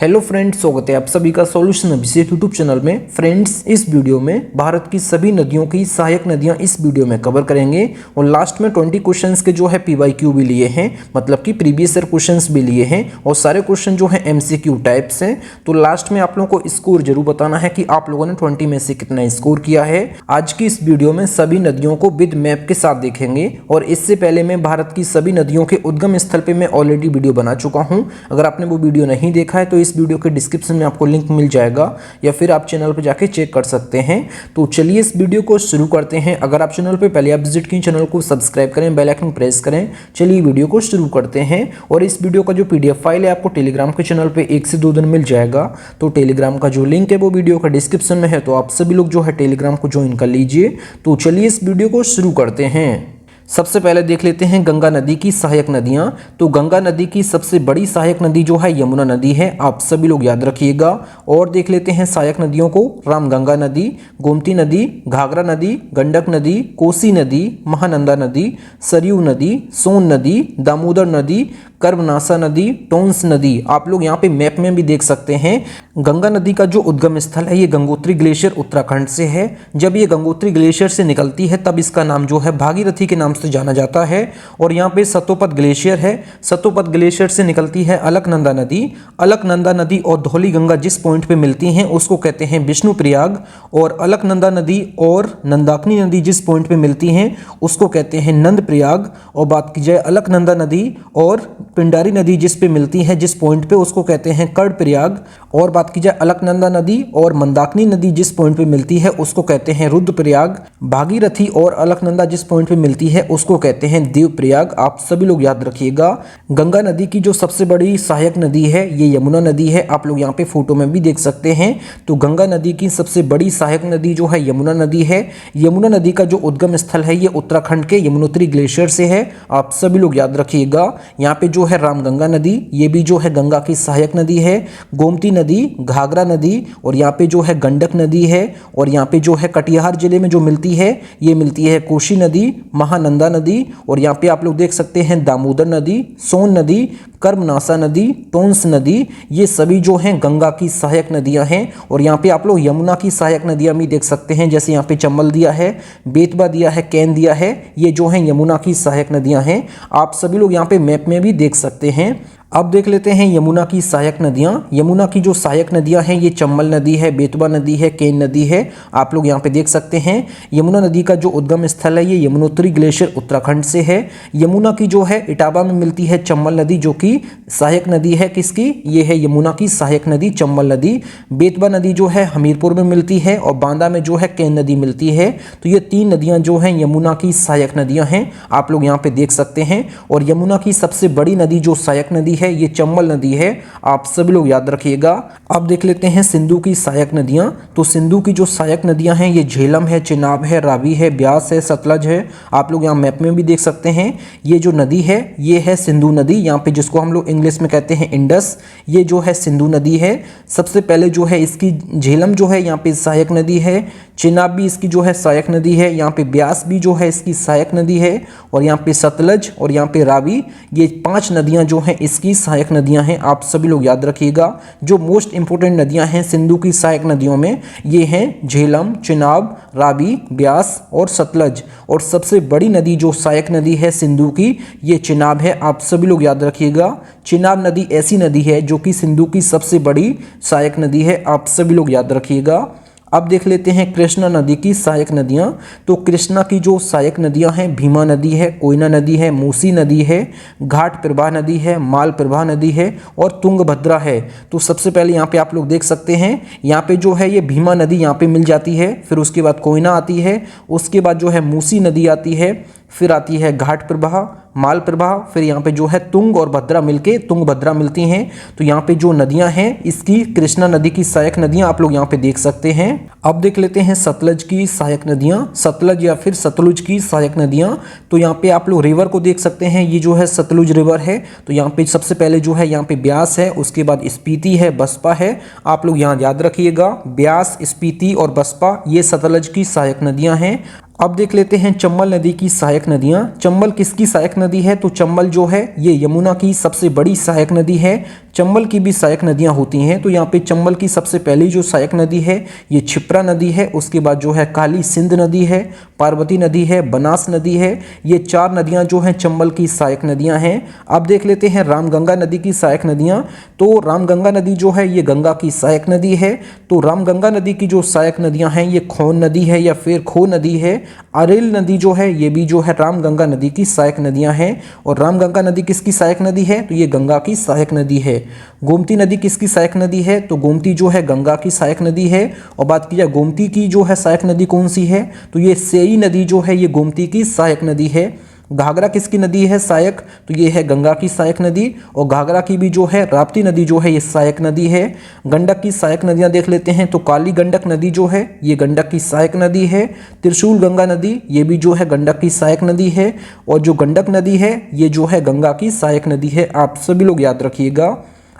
Hello friends, स्वागत है आप सभी का सॉल्यूशन अभिषेक यूट्यूब चैनल में। फ्रेंड्स, इस वीडियो में भारत की सभी नदियों की सहायक नदियां इस वीडियो में कवर करेंगे और लास्ट में 20 क्वेश्चंस के जो है पीवाईक्यू भी लिए हैं, मतलब कि प्रीवियस ईयर क्वेश्चंस भी लिए हैं और सारे क्वेश्चन जो है एमसीक्यू टाइप्स हैं। तो लास्ट में आप लोगों को स्कोर जरूर बताना है कि आप लोगों ने 20 में से कितना स्कोर किया है। आज की इस वीडियो में सभी नदियों को विद मैप के साथ देखेंगे और इससे पहले मैं भारत की सभी नदियों के उद्गम स्थल पे मैं ऑलरेडी वीडियो बना चुका हूं। अगर आपने वो वीडियो नहीं देखा है तो इस वीडियो के डिस्क्रिप्शन में आपको लिंक मिल जाएगा या फिर आप चैनल पर जाके चेक कर सकते हैं। तो चलिए इस वीडियो को शुरू करते हैं। अगर आप चैनल पे पहले आप विजिट किए, चैनल को सब्सक्राइब करें, बेल आइकन प्रेस करें। चलिए वीडियो को शुरू करते हैं। और इस वीडियो का जो पीडीएफ फाइल है आपको टेलीग्राम के चैनल पे 1 से 2 दिन मिल जाएगा। तो टेलीग्राम का जो लिंक है वो वीडियो का डिस्क्रिप्शन में है, तो आप सभी लोग जो है टेलीग्राम को ज्वाइन कर लीजिए। तो चलिए इस वीडियो को शुरू करते हैं। सबसे पहले देख लेते हैं गंगा नदी की सहायक नदियां। तो गंगा नदी की सबसे बड़ी सहायक नदी जो है यमुना नदी है, आप सभी लोग याद रखिएगा। और देख लेते हैं सहायक नदियों को, रामगंगा नदी, गोमती नदी, घाघरा नदी, गंडक नदी, कोसी नदी, महानंदा नदी, सरयू नदी, सोन नदी, दामोदर नदी, कर्मनासा नदी, टोंस नदी। आप लोग यहाँ पे मैप में भी देख सकते हैं। गंगा नदी का जो उद्गम स्थल है ये गंगोत्री ग्लेशियर उत्तराखंड से है। जब ये गंगोत्री ग्लेशियर से निकलती है तब इसका नाम जो है भागीरथी के नाम से जाना जाता है। और यहाँ पे सतोपद ग्लेशियर है, सतोपद ग्लेशियर से निकलती है अलकनंदा नदी। अलकनंदा नदी और धौली गंगा जिस पॉइंट पे मिलती हैं उसको कहते हैं विष्णु प्रयाग। और अलकनंदा नदी और नंदाकिनी नदी जिस पॉइंट पे मिलती हैं उसको कहते हैं नंद प्रयाग। और बात की जाए अलकनंदा नदी और पिंडारी नदी जिस पे मिलती है जिस पॉइंट पे उसको कहते हैं कर्ण प्रयाग। और बात की जाए अलकनंदा नदी और मंदाकिनी नदी जिस पॉइंट पे मिलती है उसको कहते हैं रुद्रप्रयाग। भागीरथी और अलकनंदा जिस पॉइंट पे मिलती है उसको कहते हैं देवप्रयाग। आप सभी लोग याद रखिएगा। गंगा नदी की जो सबसे बड़ी सहायक नदी है ये यमुना नदी है, आप लोग यहाँ पे फोटो में भी देख सकते हैं। तो गंगा नदी की सबसे बड़ी सहायक नदी जो है यमुना नदी है। यमुना नदी का जो उद्गम स्थल है ये उत्तराखंड के यमुनोत्री ग्लेशियर से है, आप सभी लोग याद रखिएगा। यहाँ पे जो है रामगंगा नदी, ये भी जो है गंगा की सहायक नदी है। गोमती नदी, घाघरा नदी और यहाँ पे जो है गंडक नदी है। और यहाँ पे जो है कटिहार जिले में जो मिलती है ये मिलती है कोसी नदी, महानंदा नदी। और यहाँ पे आप लोग देख सकते हैं दामोदर नदी, सोन नदी, कर्मनासा नदी, टोंस नदी। ये सभी जो हैं गंगा की सहायक नदियां हैं। और यहाँ पे आप लोग यमुना की सहायक नदियां भी देख सकते हैं, जैसे यहाँ पे चंबल दिया है, बेतवा दिया है, कैन दिया है। ये जो हैं यमुना की सहायक नदियां हैं, आप सभी लोग यहाँ पे मैप में भी देख सकते हैं। अब देख लेते हैं यमुना की सहायक नदियां। यमुना की जो सहायक नदियां हैं ये चंबल नदी है, बेतवा नदी है, केन नदी है, आप लोग यहाँ पे देख सकते हैं। यमुना नदी का जो उद्गम स्थल है ये यमुनोत्री ग्लेशियर उत्तराखंड से है। यमुना की जो है इटावा में मिलती है चंबल नदी, जो कि सहायक नदी है किसकी, ये है यमुना की सहायक नदी चंबल नदी। बेतवा नदी जो है हमीरपुर में मिलती है और बांदा में जो है केन नदी मिलती है। तो ये 3 नदियां जो हैं यमुना की सहायक नदियां हैं, आप लोग यहाँ पे देख सकते हैं। और यमुना की सबसे बड़ी नदी जो सहायक नदी है ये चंबल नदी है, आप सभी लोग याद रखिएगा। अब देख लेते हैं सिंधु की सहायक नदियां। तो सिंधु की जो सहायक नदियां हैं ये झेलम है, चिनाब है, रावी है, ब्यास है, सतलज है, आप लोग यहाँ मैप में भी देख सकते हैं। ये जो नदी है ये है सिंधु नदी, यहाँ पे जिसको हम लोग इंग्लिश में कहते हैं इंडस, ये जो है सिंधु नदी है। सबसे पहले जो है इसकी झेलम जो है यहाँ पे सहायक नदी है, चिनाब भी इसकी जो है सहायक नदी है, यहाँ पे ब्यास भी जो है इसकी सहायक नदी है, और यहाँ पे सतलज और यहाँ पे रावी, ये 5 नदियां जो हैं इसकी सहायक नदियां हैं, आप सभी लोग याद रखिएगा। जो मोस्ट इंपोर्टेंट नदियां हैं सिंधु की सहायक नदियों में ये हैं झेलम, चिनाब, रावी, ब्यास और सतलज। और सबसे बड़ी नदी जो सहायक नदी है सिंधु की ये चिनाब है, आप सभी लोग याद रखिएगा। चिनाब नदी ऐसी नदी है जो कि सिंधु की सबसे बड़ी सहायक नदी है, आप सभी लोग याद रखिएगा। अब देख लेते हैं कृष्णा नदी की सहायक नदियां। तो कृष्णा की जो सहायक नदियां हैं भीमा नदी है, कोयना नदी है, मूसी नदी है, घाट प्रभा नदी है, माल प्रभा नदी है और तुंगभद्रा है। तो सबसे पहले यहाँ पे आप लोग देख सकते हैं, यहाँ पे जो है ये भीमा नदी यहाँ पे मिल जाती है, फिर उसके बाद कोयना आती है, उसके बाद जो है मूसी नदी आती है, फिर आती है घाट प्रभा, माल प्रभा, फिर यहाँ पे जो है तुंग और भद्रा मिलके तुंगभद्रा मिलती हैं। तो यहाँ पे जो नदियां हैं इसकी कृष्णा नदी की सहायक नदियां आप लोग यहाँ पे देख सकते हैं। अब देख लेते हैं सतलज की सहायक नदियां, सतलज या फिर सतलुज की सहायक नदियां। तो यहाँ पे आप लोग रिवर को देख सकते हैं, ये जो है सतलुज रिवर है। तो यहाँ पे सबसे पहले जो है यहाँ पे ब्यास है, उसके बाद स्पीति है, बसपा है, आप लोग यहाँ याद रखिएगा। ब्यास, स्पीति और बसपा ये सतलज की सहायक नदियां हैं। अब देख लेते हैं चंबल नदी की सहायक नदियां। चंबल किसकी सहायक नदी है? तो चंबल जो है ये यमुना की सबसे बड़ी सहायक नदी है। चंबल की भी सहायक नदियां होती हैं। तो यहाँ पे चंबल की सबसे पहली जो सहायक नदी है ये क्षिप्रा नदी है, उसके बाद जो है काली सिंध नदी है, पार्वती नदी है, बनास नदी है। ये 4 नदियां जो हैं चंबल की सहायक नदियां हैं। अब देख लेते हैं रामगंगा नदी की सहायक नदियां। तो रामगंगा नदी जो है ये गंगा की सहायक नदी है। तो रामगंगा नदी की जो सहायक नदियां हैं ये खोन नदी है या फिर खो नदी है। अरेल नदी जो है ये भी जो है रामगंगा नदी की सहायक नदियां हैं। और रामगंगा नदी किसकी सहायक नदी है? तो ये गंगा की सहायक नदी है। गोमती नदी किसकी सहायक नदी है? तो गोमती जो है गंगा की सहायक नदी है। और बात की जाए गोमती की जो है सहायक नदी कौन सी है? तो ये सेई नदी जो है ये गोमती की सहायक नदी है। घाघरा किसकी नदी है सहायक? तो ये है गंगा की सहायक नदी। और घाघरा की भी जो है राप्ती नदी जो है ये सहायक नदी है। गंडक की सहायक नदियां देख लेते हैं। तो काली गंडक नदी जो है ये गंडक की सहायक नदी है। त्रिशूल गंगा नदी ये भी जो है गंडक की सहायक नदी है। और जो गंडक नदी है ये जो है गंगा की सहायक नदी है। आप सभी लोग याद रखिएगा।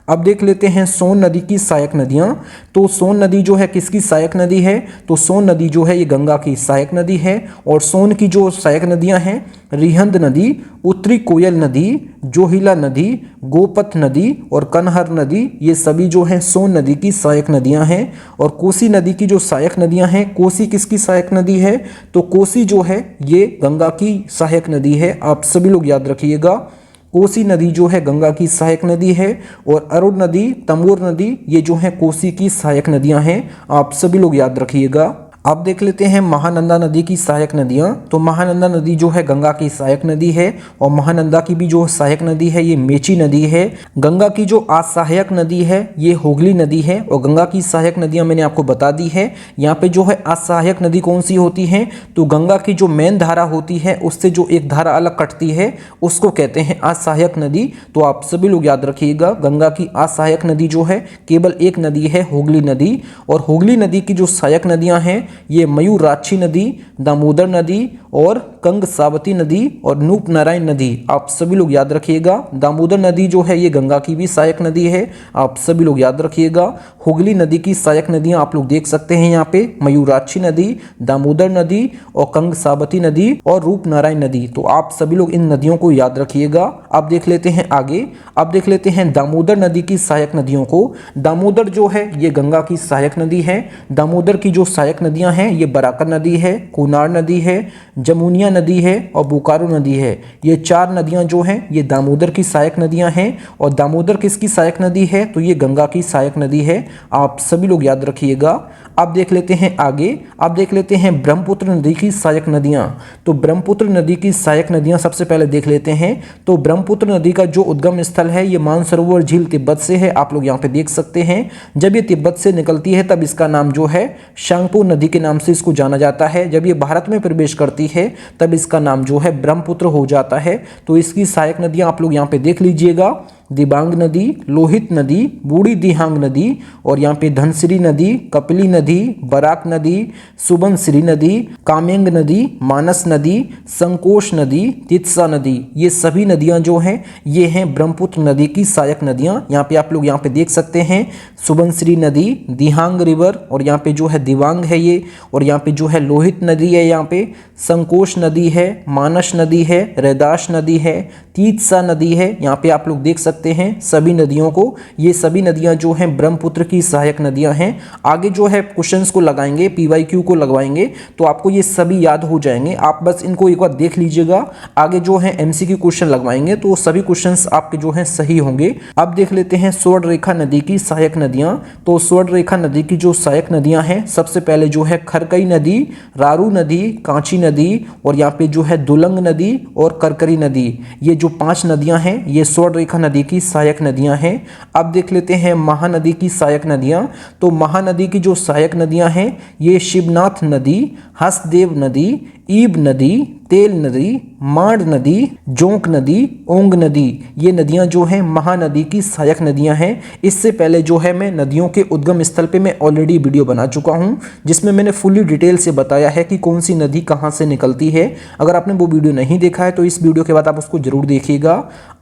अब देख लेते हैं सोन नदी की सहायक नदियां। तो सोन नदी जो है किसकी सहायक नदी है? तो सोन नदी जो है ये गंगा की सहायक नदी है। और सोन की जो सहायक नदियां हैं रिहंद नदी, उत्तरी कोयल नदी, जोहिला नदी, गोपथ नदी और कनहर नदी, ये सभी जो हैं सोन नदी की सहायक नदियां हैं। और कोसी नदी की जो सहायक नदियां हैं, कोसी किसकी सहायक नदी है? तो कोसी जो है ये गंगा की सहायक नदी है। आप सभी लोग याद रखिएगा। कोसी नदी जो है गंगा की सहायक नदी है। और अरुण नदी, तमोर नदी, ये जो है कोसी की सहायक नदियां हैं। आप सभी लोग याद रखिएगा। अब देख लेते हैं महानंदा नदी की सहायक नदियां। तो महानंदा नदी जो है गंगा की सहायक नदी है। और महानंदा की भी जो सहायक नदी है ये मेची नदी है। गंगा की जो असहायक नदी है ये हुगली नदी है। और गंगा की सहायक नदियां मैंने आपको बता दी है। यहाँ पे जो है असहायक नदी कौन सी होती है? तो गंगा की जो मेन धारा होती है उससे जो एक धारा अलग कटती है उसको कहते हैं असहायक नदी। तो आप सभी लोग याद रखिएगा, गंगा की असहायक नदी जो है केवल एक नदी है, हुगली नदी। और हुगली नदी की जो सहायक नदियां हैं ये मयूराक्षी नदी, दामोदर नदी और कंगसावती नदी और नूप नारायण नदी। आप सभी लोग याद रखिएगा। दामोदर नदी जो है ये गंगा की भी सहायक नदी है। आप सभी लोग याद रखिएगा। हुगली नदी की सहायक नदियां आप लोग देख सकते हैं यहाँ पे, मयूराक्षी नदी, दामोदर नदी और कंगसावती नदी और रूप नारायण नदी। तो आप सभी लोग इन नदियों को याद रखिएगा। अब देख लेते हैं आगे। अब देख लेते हैं दामोदर नदी की सहायक नदियों को। दामोदर जो है ये गंगा की सहायक नदी है। दामोदर की जो सहायक नदियां हैं ये बराकर नदी है, कोनार नदी है, जमुनिया नदी है और बोकारो नदी है। ये 4 नदियां जो हैं ये दामोदर की सहायक नदियां हैं। और दामोदर किसकी सहायक नदी है? तो ये गंगा की सहायक नदी है। आप सभी लोग याद रखिएगा। अब देख लेते हैं आगे। अब देख लेते हैं ब्रह्मपुत्र नदी की सहायक नदियां। तो ब्रह्मपुत्र नदी की सहायक नदियां सबसे पहले देख लेते हैं। तो ब्रह्मपुत्र नदी का जो उद्गम स्थल है ये मानसरोवर झील तिब्बत से है। आप लोग यहाँ पे देख सकते हैं। जब ये तिब्बत से निकलती है तब इसका नाम जो है शांगपो नदी के नाम से इसको जाना जाता है। जब ये भारत में प्रवेश करती है तब इसका नाम जो है ब्रह्मपुत्र हो जाता है। तो इसकी सहायक नदियां आप लोग यहाँ पे देख लीजिएगा। दिबांग नदी, लोहित नदी, बूढ़ी दिहांग नदी और यहाँ पे धनसिरी नदी, कपिली नदी, बराक नदी, सुबनसिरी नदी, कामेंग नदी, मानस नदी, संकोश नदी, तित्सा नदी, ये सभी नदियां जो हैं ये हैं ब्रह्मपुत्र नदी की सहायक नदियां। यहाँ पे आप लोग यहाँ पे देख सकते हैं सुबनसिरी नदी, दिहांग रिवर और यहाँ पे जो है दिबांग है ये। और यहाँ पे जो है लोहित नदी है, यहाँ पे संकोश नदी है, मानस नदी है, रैदास नदी है, तीत्सा नदी है। यहाँ पे आप लोग देख सकते हैं सभी नदियों को। ये सभी नदियां जो हैं ब्रह्मपुत्र की सहायक नदियां हैं। आगे जो है क्वेश्चंस को लगाएंगे, PYQ को लगवाएंगे तो आपको ये सभी याद हो जाएंगे। आप बस इनको एक बार देख लीजिएगा। आगे जो है MCQ क्वेश्चन लगवाएंगे तो सभी क्वेश्चंस आपके जो हैं सही होंगे। अब देख लेते हैं स्वर्ण रेखा नदी की सहायक नदियां। तो स्वर्ण रेखा नदी की जो सहायक नदियां हैं सबसे पहले जो है खरकई नदी, रारू नदी, कांची नदी और यहाँ पे जो है दुलंग नदी और करकरी नदी। ये जो 5 नदियां हैं ये स्वर्ण रेखा नदी की सहायक नदियां हैं। अब देख लेते हैं महानदी की सहायक नदियां। तो महानदी की जो सहायक नदियां हैं ये शिवनाथ नदी, हसदेव नदी, ईब नदी, तेल नदी, मांड नदी, जोंक नदी, ओंग नदी, ये नदियां जो हैं महानदी की सहायक नदियां हैं। इससे पहले जो है मैं नदियों के उद्गम स्थल पे मैं ऑलरेडी वीडियो बना चुका हूं जिसमें मैंने फुल्ली डिटेल से बताया है कि कौन सी नदी कहां से निकलती है। अगर आपने वो वीडियो नहीं देखा है तो इस वीडियो के बाद आप उसको जरूर देखिएगा।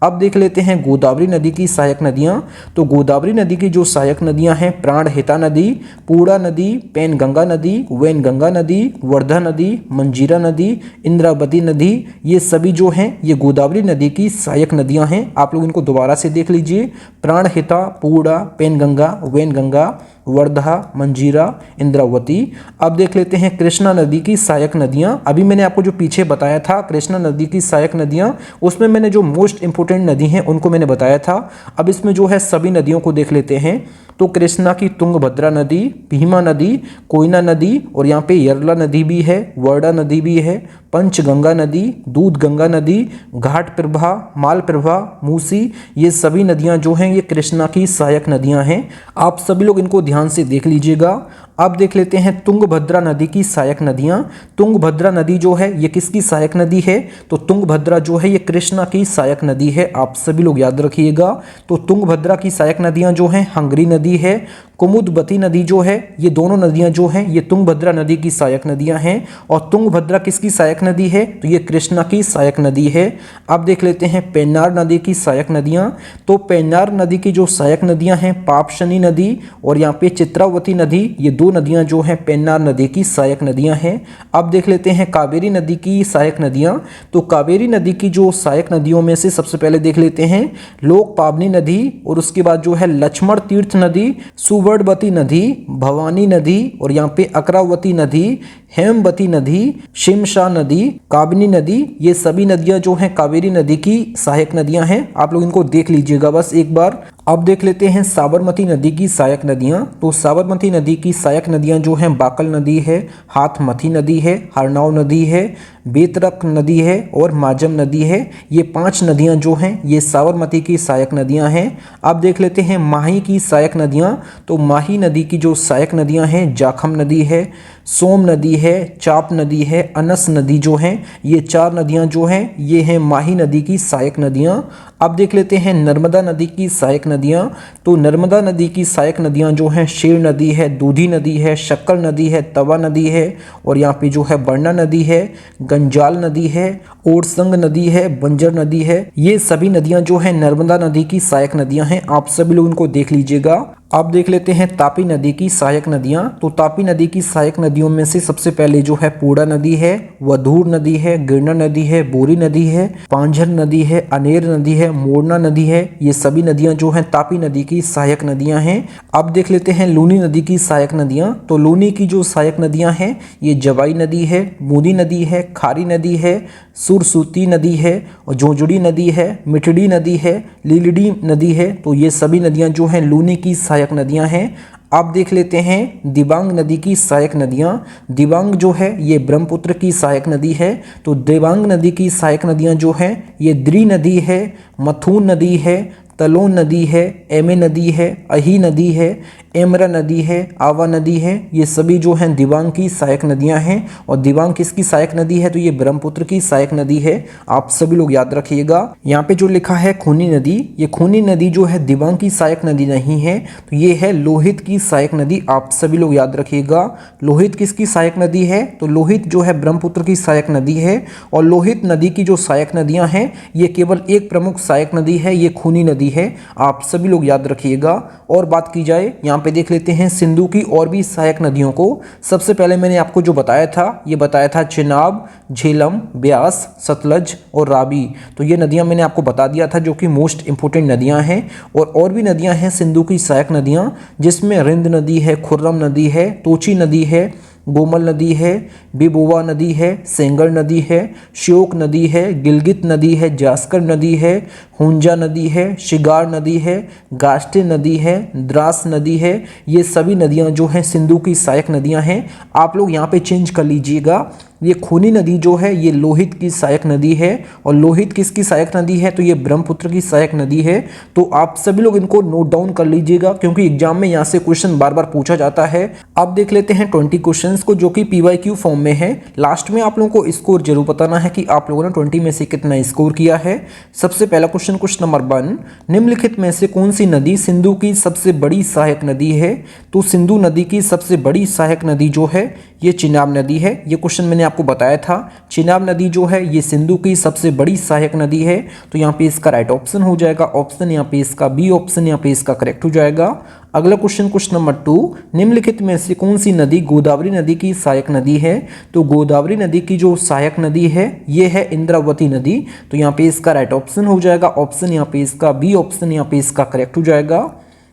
अब देख लेते हैं गोदावरी नदी की सहायक नदियां। तो गोदावरी नदी की जो सहायक नदियां हैं प्राणहिता नदी, पूर्णा नदी, पेनगंगा नदी, वैनगंगा नदी, वर्धा नदी, मंजीरा नदी, इंदिरा इंद्रावती नदी, ये सभी जो हैं ये गोदावरी नदी की सहायक नदियां हैं। आप लोग इनको दोबारा से देख लीजिए। प्राणहिता, पूर्णा, पेनगंगा, वैनगंगा, वर्धा, मंजीरा, इंद्रावती। अब देख लेते हैं कृष्णा नदी की सहायक नदियां। अभी मैंने आपको जो पीछे बताया था कृष्णा नदी की सहायक नदियां, उसमें मैंने जो मोस्ट इंपोर्टेंट नदी हैं उनको मैंने बताया था। अब इसमें जो है सभी नदियों को देख लेते हैं। तो कृष्णा की तुंगभद्रा नदी, भीमा नदी, कोयना नदी, और यहाँ पे यरला नदी भी है, वर्डा नदी भी है, पंचगंगा नदी, दूध गंगा नदी, घाट प्रभा, माल प्रभा, मूसी, ये सभी नदियां जो हैं ये कृष्णा की सहायक नदियां हैं। आप सभी लोग इनको ध्यान से देख लीजिएगा। अब देख लेते हैं तुंगभद्रा नदी की सहायक नदियां। तुंगभद्रा नदी जो है ये किसकी सहायक नदी है? तो तुंगभद्रा जो है ये कृष्णा की सहायक नदी है। आप सभी लोग याद रखिएगा। तो तुंगभद्रा की सहायक नदियां जो हैं हंगरी नदी है, कुमुदवती नदी जो है, ये दोनों नदियां जो हैं ये तुंगभद्रा नदी की सहायक नदियां हैं। और तुंगभद्रा किसकी सहायक नदी है? तो ये कृष्णा की सहायक नदी है। अब देख लेते हैं पेन्नार नदी की सहायक नदियां। तो पेन्नार नदी की जो सहायक नदियां हैं पापशनी नदी और यहाँ पे चित्रावती नदी, ये दो नदियां जो हैं पेन्नार नदी की सहायक नदियां हैं। अब देख लेते हैं कावेरी नदी की सहायक नदियां। तो कावेरी नदी की जो सहायक नदियों में से सबसे पहले देख लेते हैं लोक पावनी नदी, और उसके बाद जो है लक्ष्मण तीर्थ नदी, सुवर्णवती नदी, भवानी नदी, और यहाँ पे अकरावती नदी, हेमवती नदी, शिमशा नदी, काबिनी नदी, ये सभी नदियां जो हैं कावेरी नदी की सहायक नदियां हैं। आप लोग इनको देख लीजिएगा बस एक बार। अब देख लेते हैं साबरमती नदी की सहायक नदियां। तो साबरमती नदी की सहायक नदियां जो हैं बाकल नदी है, हाथमती नदी है, हरनाव नदी है, बेतरक नदी है और माजम नदी है। ये 5 नदियां जो हैं ये साबरमती की सहायक नदियां हैं। अब देख लेते हैं माही की सहायक नदियां। तो माही नदी की जो सहायक नदियां हैं जाखम नदी है, सोम नदी है, चाप नदी है, अनस नदी जो हैं, ये 4 नदियां जो हैं ये हैं माही नदी की सहायक नदियां। अब देख लेते हैं नर्मदा नदी की सहायक नदियां। तो नर्मदा नदी की सहायक नदियां जो हैं शेर नदी है, दूधी नदी है, शक्कर नदी है, तवा नदी है, और यहाँ पे जो है बरना नदी है, गंजाल नदी है, ओरसंग नदी है, बंजर नदी है। ये सभी नदियां जो हैं नर्मदा नदी की सहायक नदियां हैं। आप सभी लोग इनको देख लीजिएगा। अब देख लेते हैं तापी नदी की सहायक नदियां। तो तापी नदी की सहायक नदियों में से सबसे पहले जो है पूर्णा नदी है, वधूर नदी है, गिरना नदी है, बोरी नदी है, पांझर नदी है, अनेर नदी है, मोरना नदी है। ये सभी नदियां जो हैं तापी नदी की सहायक नदियां हैं। अब देख लेते हैं लूनी नदी की सहायक नदियां। तो लूनी की जो सहायक नदियां हैं ये जवाई नदी है, बूंदी नदी है, खारी नदी है, सुरसूती नदी है, और जोजड़ी नदी है, मिठड़ी नदी है, लीलड़ी नदी है। तो ये सभी नदियां जो हैं लूनी की सहायक नदियां हैं। अब देख लेते हैं दिबांग नदी की सहायक नदियां। दिबांग जो है ये ब्रह्मपुत्र की सहायक नदी है। तो दिबांग नदी की सहायक नदियां जो हैं ये द्री नदी है, मथुन नदी है, तलोन नदी है, एमे नदी है, अही नदी है, एमरा नदी है, आवा नदी है। ये सभी जो हैं दिबांग की सहायक नदियां हैं। और दिबांग किसकी सहायक नदी है? तो ये ब्रह्मपुत्र की सहायक नदी है। आप सभी लोग याद रखिएगा। यहाँ पे जो लिखा है खूनी नदी, ये खूनी नदी जो है दिबांग की सहायक नदी नहीं है, तो ये है लोहित की सहायक नदी। आप सभी लोग याद रखिएगा। लोहित किसकी सहायक नदी है? तो लोहित जो है ब्रह्मपुत्र की सहायक नदी है। और लोहित नदी की जो सहायक नदियां हैं ये केवल एक प्रमुख सहायक नदी है, ये खूनी नदी है। आप सभी लोग याद रखिएगा। और बात की जाए यहाँ पे देख लेते हैं सिंधु की और भी सहायक नदियों को। सबसे पहले मैंने आपको जो बताया था ये बताया था चिनाब, झेलम, ब्यास, सतलज और रावी। तो ये नदियां मैंने आपको बता दिया था जो कि मोस्ट इंपोर्टेंट नदियां हैं। और भी नदियां हैं सिंधु की सहायक नदियां, जिसमें रिंद नदी है, खुर्रम नदी है, तोची नदी है, गोमल नदी है, बिबोवा नदी है, सेंगर नदी है, श्योक नदी है, गिलगित नदी है, जास्कर नदी है, हुंजा नदी है, शिगार नदी है, गास्टे नदी है, द्रास नदी है। ये सभी नदियां जो हैं सिंधु की सहायक नदियां हैं। आप लोग यहाँ पे चेंज कर लीजिएगा। ये खूनी नदी जो है ये लोहित की सहायक नदी है। और लोहित किसकी सहायक नदी है? तो ये ब्रह्मपुत्र की सहायक नदी है। तो आप सभी लोग इनको नोट डाउन कर लीजिएगा क्योंकि एग्जाम में यहाँ से क्वेश्चन बार बार पूछा जाता है। अब देख लेते हैं 20 क्वेश्चंस को जो कि PYQ फॉर्म में है। लास्ट में आप लोगों को स्कोर जरूर बताना है कि आप लोगों ने 20 में से कितना स्कोर किया है। सबसे पहला क्वेश्चन नंबर 1, निम्नलिखित में से कौन सी नदी सिंधु की सबसे बड़ी सहायक नदी है? तो सिंधु नदी की सबसे बड़ी सहायक नदी जो है ये चिनाब नदी है। ये क्वेश्चन मैंने आपको बताया था। चिनाब नदी जो है ये सिंधु की सबसे बड़ी सहायक नदी है। तो यहाँ पे इसका राइट ऑप्शन हो जाएगा ऑप्शन यहाँ पे इसका बी ऑप्शन यहाँ पे इसका करेक्ट हो जाएगा। अगला क्वेश्चन नंबर 2, निम्नलिखित में से कौन सी नदी गोदावरी नदी की सहायक नदी है? तो गोदावरी नदी की जो सहायक नदी है ये है इंद्रावती नदी। तो यहाँ पे इसका राइट ऑप्शन हो जाएगा ऑप्शन यहाँ पे इसका बी ऑप्शन यहाँ पे इसका करेक्ट हो जाएगा।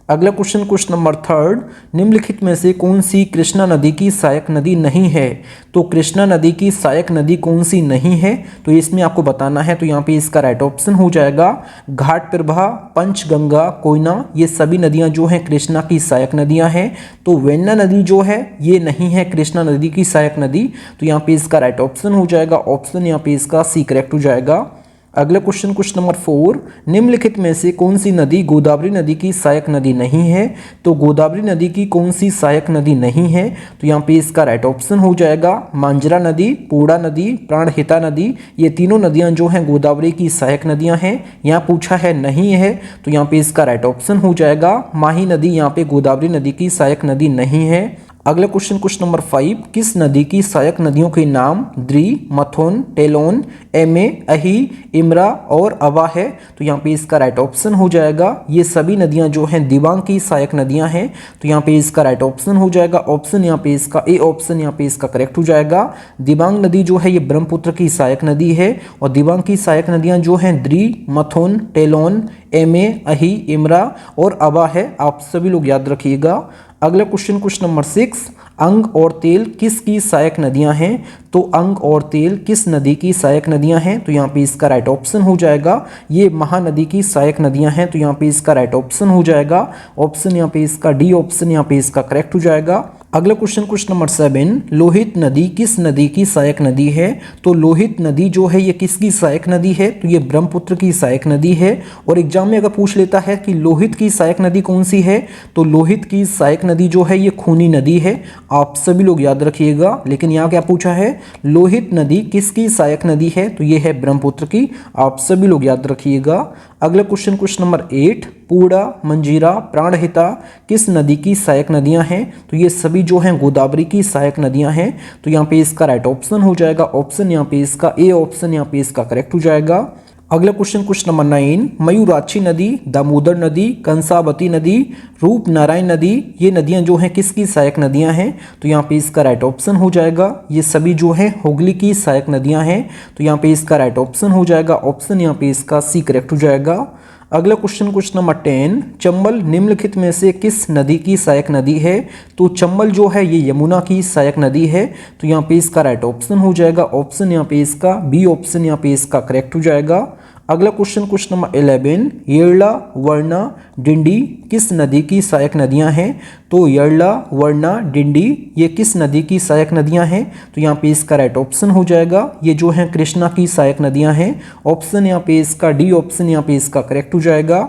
अगला क्वेश्चन नंबर 3, निम्नलिखित में से कौन सी कृष्णा नदी की सहायक नदी नहीं है? तो कृष्णा नदी की सहायक नदी कौन सी नहीं है? तो इसमें आपको बताना है। तो यहाँ पे इसका राइट ऑप्शन हो जाएगा घाट प्रभा, पंचगंगा, कोयना, ये सभी नदियाँ जो हैं कृष्णा की सहायक नदियाँ हैं। तो वेन्ना नदी जो है ये नहीं है कृष्णा नदी की सहायक नदी। तो यहाँ पे इसका राइट ऑप्शन हो जाएगा ऑप्शन यहाँ पे इसका सी करेक्ट हो जाएगा। अगला क्वेश्चन नंबर 4, निम्नलिखित में से कौन सी नदी गोदावरी नदी की सहायक नदी नहीं है? तो गोदावरी नदी की कौन सी सहायक नदी नहीं है? तो यहाँ पे इसका राइट ऑप्शन हो जाएगा मांजरा नदी, पूर्णा नदी, प्राणहिता नदी, ये तीनों नदियाँ जो हैं गोदावरी की सहायक नदियाँ हैं। यहाँ पूछा है नहीं है, तो यहाँ पे इसका राइट ऑप्शन हो जाएगा माही नदी यहाँ पे गोदावरी नदी की सहायक नदी नहीं है। अगला क्वेश्चन नंबर 5, किस नदी की सहायक नदियों के नाम द्री, मथुन, टेलोन, एमे, अही, इमरा और अवा है? तो यहाँ पे इसका राइट ऑप्शन हो जाएगा ये सभी नदियाँ जो हैं दिबांग की सहायक नदियाँ हैं। तो यहाँ पे इसका राइट ऑप्शन हो जाएगा ऑप्शन यहाँ पे इसका ए ऑप्शन यहाँ पे इसका करेक्ट हो जाएगा। दिबांग नदी जो है ये ब्रह्मपुत्र की सहायक नदी है और दिबांग की सहायक नदियाँ जो हैं द्री, मथुन, टेलोन, एमे, अही, इमरा और अवा है। आप सभी लोग याद रखिएगा। अगला क्वेश्चन नंबर 6, अंग और तेल किसकी सहायक नदियां हैं? तो अंग और तेल किस नदी की सहायक नदियां हैं? तो यहाँ पे इसका राइट ऑप्शन हो जाएगा ये महानदी की सहायक नदियां हैं। तो यहाँ पे इसका राइट ऑप्शन हो जाएगा ऑप्शन यहाँ पे इसका डी ऑप्शन यहाँ पे इसका करेक्ट हो जाएगा। अगला क्वेश्चन नंबर 7, लोहित नदी किस नदी की सहायक नदी है? तो लोहित नदी जो है ये किसकी सहायक नदी है? तो ये ब्रह्मपुत्र की सहायक नदी है। और एग्जाम में अगर पूछ लेता है कि लोहित की सहायक नदी कौन सी है, तो लोहित की सहायक नदी जो है ये खूनी नदी है। आप सभी लोग याद रखिएगा। लेकिन यहाँ क्या पूछा है, लोहित नदी किसकी सहायक नदी है? तो ये है ब्रह्मपुत्र की। आप सभी लोग याद रखिएगा। अगला क्वेश्चन नंबर 8, पूर्णा, मंजीरा, प्राणहिता किस नदी की सहायक नदियां हैं? तो ये सभी जो हैं गोदावरी की सहायक नदियां हैं। तो यहाँ पे इसका राइट ऑप्शन हो जाएगा ऑप्शन यहाँ पे इसका ए ऑप्शन यहाँ पे इसका करेक्ट हो जाएगा। अगला क्वेश्चन नंबर 9, मयूराक्षी नदी, दामोदर नदी, कंसावती नदी, रूपनारायण नदी, ये नदियां जो हैं किसकी सहायक नदियां हैं? तो यहाँ पे इसका राइट ऑप्शन हो जाएगा ये सभी जो हैं हुगली की सहायक नदियां हैं। तो यहाँ पे इसका राइट ऑप्शन हो जाएगा ऑप्शन यहाँ पे इसका सी करेक्ट हो जाएगा। अगला क्वेश्चन नंबर 10, चंबल निम्नलिखित में से किस नदी की सहायक नदी है? तो चंबल जो है ये यमुना की सहायक नदी है। तो यहाँ पे इसका राइट ऑप्शन हो जाएगा ऑप्शन यहाँ पे इसका बी ऑप्शन यहाँ पे इसका करेक्ट हो जाएगा। अगला क्वेश्चन नंबर 11, येरला, वर्णा, डिंडी किस नदी की सहायक नदियां हैं? तो येरला, वर्णा, डिंडी ये किस नदी की सहायक नदियां हैं? तो यहाँ पे इसका राइट ऑप्शन हो जाएगा ये जो है कृष्णा की सहायक नदियां हैं। ऑप्शन यहाँ पे इसका डी ऑप्शन यहाँ पे इसका करेक्ट हो जाएगा।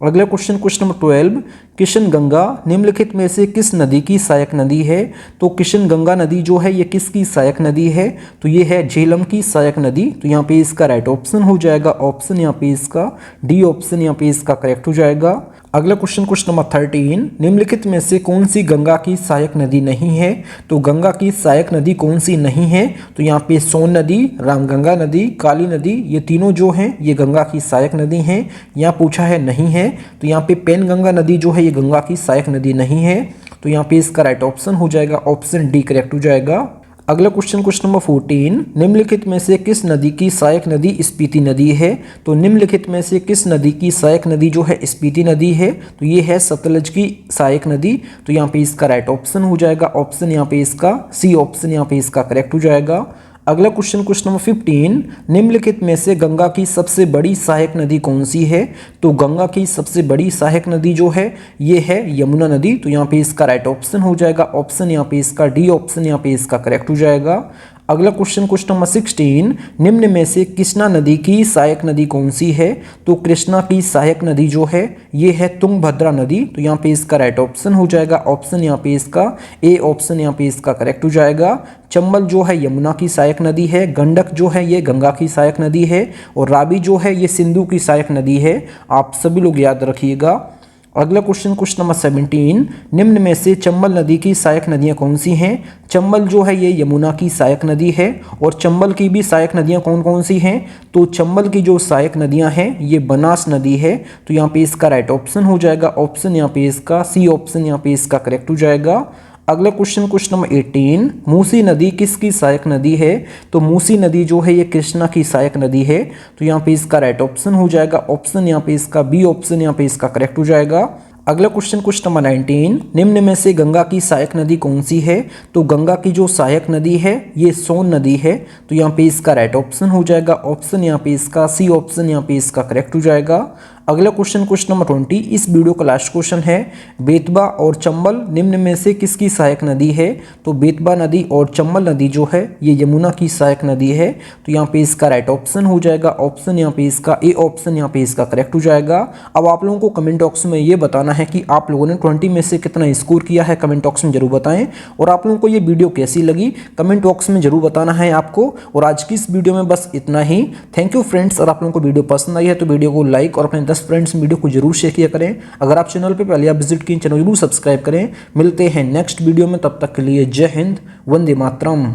अगला क्वेश्चन नंबर 12, किशन गंगा निम्नलिखित में से किस नदी की सहायक नदी है? तो किशन गंगा नदी जो है ये किसकी सहायक नदी है? तो ये है झेलम की सहायक नदी। तो यहाँ पे इसका राइट ऑप्शन हो जाएगा ऑप्शन यहाँ पे इसका डी ऑप्शन यहाँ पे इसका करेक्ट हो जाएगा। अगला क्वेश्चन नंबर 13, निम्नलिखित में से कौन सी गंगा की सहायक नदी नहीं है? तो गंगा की सहायक नदी कौन सी नहीं है? तो यहाँ पे सोन नदी, रामगंगा नदी, काली नदी ये तीनों जो हैं ये गंगा की सहायक नदी हैं। यहाँ पूछा है नहीं है, तो यहाँ पे पेनगंगा नदी जो है ये गंगा की सहायक नदी नहीं है। तो यहाँ पे इसका राइट ऑप्शन हो जाएगा ऑप्शन डी करेक्ट हो जाएगा। अगला क्वेश्चन नंबर 14, निम्नलिखित में से किस नदी की सहायक नदी स्पीति नदी है? तो निम्नलिखित में से किस नदी की सहायक नदी जो है स्पीति नदी है? तो ये है सतलज की सहायक नदी। तो यहाँ पे इसका राइट ऑप्शन हो जाएगा ऑप्शन यहाँ पे इसका सी ऑप्शन यहाँ पे इसका करेक्ट हो जाएगा। अगला क्वेश्चन नंबर 15, निम्नलिखित में से गंगा की सबसे बड़ी सहायक नदी कौन सी है? तो गंगा की सबसे बड़ी सहायक नदी जो है ये है यमुना नदी। तो यहाँ पे इसका राइट ऑप्शन हो जाएगा ऑप्शन यहाँ पे इसका डी ऑप्शन यहाँ पे इसका करेक्ट हो जाएगा। अगला क्वेश्चन नंबर 16, निम्न में से कृष्णा नदी की सहायक नदी कौन सी है? तो कृष्णा की सहायक नदी जो है ये है तुंगभद्रा नदी। तो यहाँ पे इसका राइट ऑप्शन हो जाएगा ऑप्शन यहाँ पे इसका ए ऑप्शन यहाँ पे इसका करेक्ट हो जाएगा। चंबल जो है यमुना की सहायक नदी है, गंडक जो है ये गंगा की सहायक नदी है और रावी जो है ये सिंधु की सहायक नदी है। आप सभी लोग याद रखिएगा। अगला क्वेश्चन नंबर 17, निम्न में से चंबल नदी की सहायक नदियां कौन सी हैं? चंबल जो है ये यमुना की सहायक नदी है और चंबल की भी सहायक नदियां कौन कौन सी हैं? तो चंबल की जो सहायक नदियां हैं ये बनास नदी है, तो यहाँ पे इसका राइट ऑप्शन हो जाएगा ऑप्शन यहाँ पे इसका सी ऑप्शन यहाँ पे इसका करेक्ट हो जाएगा। अगला क्वेश्चन नंबर 18, मूसी नदी किसकी सहायक नदी है? तो मूसी नदी जो है ये कृष्णा की सहायक नदी है, तो यहाँ पे इसका राइट ऑप्शन हो जाएगा ऑप्शन यहाँ पे इसका बी ऑप्शन यहाँ पे इसका करेक्ट हो जाएगा। अगला क्वेश्चन नंबर 19, निम्न में से गंगा की सहायक नदी कौन सी है? तो गंगा की जो सहायक नदी है ये सोन नदी है, तो यहाँ पे इसका राइट ऑप्शन हो जाएगा ऑप्शन यहाँ पे इसका सी ऑप्शन यहाँ पे इसका करेक्ट हो जाएगा। अगला क्वेश्चन नंबर 20, इस वीडियो का लास्ट क्वेश्चन है, बेतबा और चंबल निम्न में से किसकी सहायक नदी है? तो बेतबा नदी और चंबल नदी जो है ये यमुना की सहायक नदी है, तो यहाँ पे इसका राइट ऑप्शन हो जाएगा ऑप्शन यहाँ पे इसका ए ऑप्शन यहाँ पे इसका करेक्ट हो जाएगा। अब आप लोगों को कमेंट बॉक्स में ये बताना है कि आप लोगों ने 20 में से कितना स्कोर किया है, कमेंट बॉक्स में जरूर बताएं। और आप लोगों को ये वीडियो कैसी लगी कमेंट बॉक्स में जरूर बताना है आपको। और आज की इस वीडियो में बस इतना ही। Thank you friends. और आप लोगों को वीडियो पसंद आई है तो वीडियो को लाइक और अपने 10 फ्रेंड्स वीडियो को जरूर शेयर किया करें। अगर आप चैनल पे पहले आप विजिट किए चैनल जरूर सब्सक्राइब करें। मिलते हैं नेक्स्ट वीडियो में, तब तक के लिए जय हिंद, वंदे मातरम।